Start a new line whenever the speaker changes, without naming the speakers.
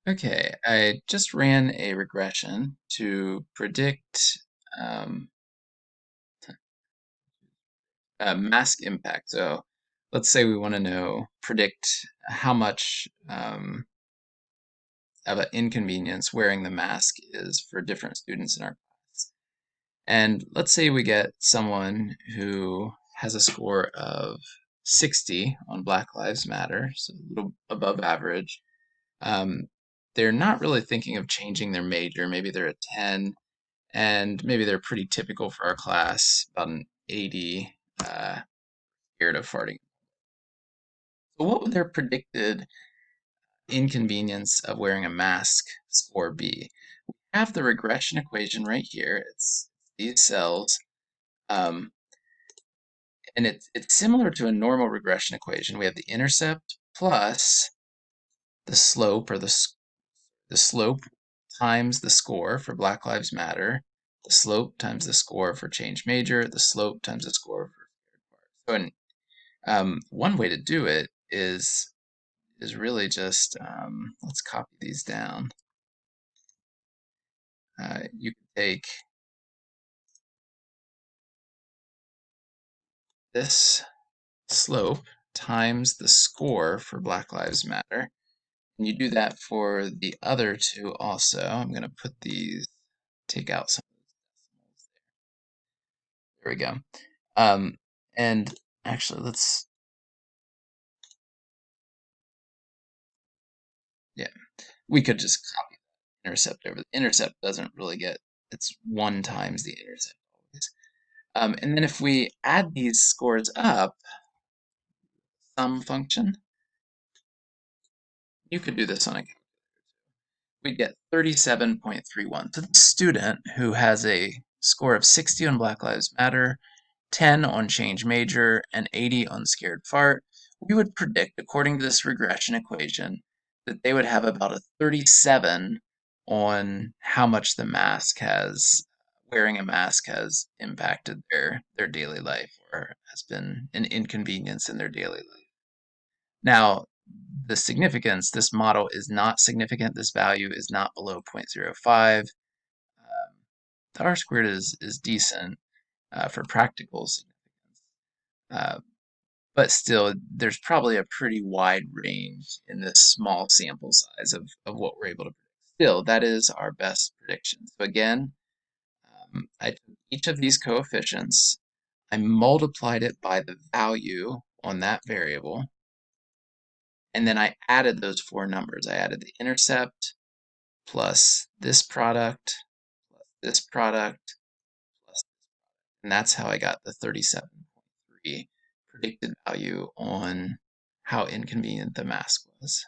Okay, I just ran a regression to predict um, mask impact. So let's say we want to predict how much of an inconvenience wearing the mask is for different students in our class. And let's say we get someone who has a score of 60 on Black Lives Matter, so a little above average. Um, they're not really thinking of changing their major. Maybe they're a 10, and maybe they're pretty typical for our class, about an 80, scared of farting. So what would their predicted inconvenience of wearing a mask score be? We have the regression equation right here. It's these cells, um, and it's similar to a normal regression equation. We have the intercept plus the slope, or the slope times the score for Black Lives Matter, the slope times the score for change major, the slope times the score for scared part. So, one way to do it is really just let's copy these down. You can take this slope times the score for Black Lives Matter, and you do that for the other two also. I'm going to put these, take out some. There we go. Um, and actually, yeah, we could just copy the intercept over. The intercept doesn't really get, it's 1 times the intercept always. And then if we add these scores up, sum function, you could do this on a, we'd get 37.31. So the student who has a score of 60 on Black Lives Matter, 10 on change major, and 80 on scared fart, we would predict, according to this regression equation, that they would have about a 37 on how much wearing a mask has impacted their daily life, or has been an inconvenience in their daily life. Now, the significance, this model is not significant. This value is not below 0.05. The R squared is decent for practical significance. Uh, but still, there's probably a pretty wide range in this small sample size of what we're able to predict. Still, that is our best prediction. So again, I took each of these coefficients, I multiplied it by the value on that variable, and then I added those 4 numbers. I added the intercept plus this product plus this product plus, and that's how I got the 37.3 predicted value on how inconvenient the mask was.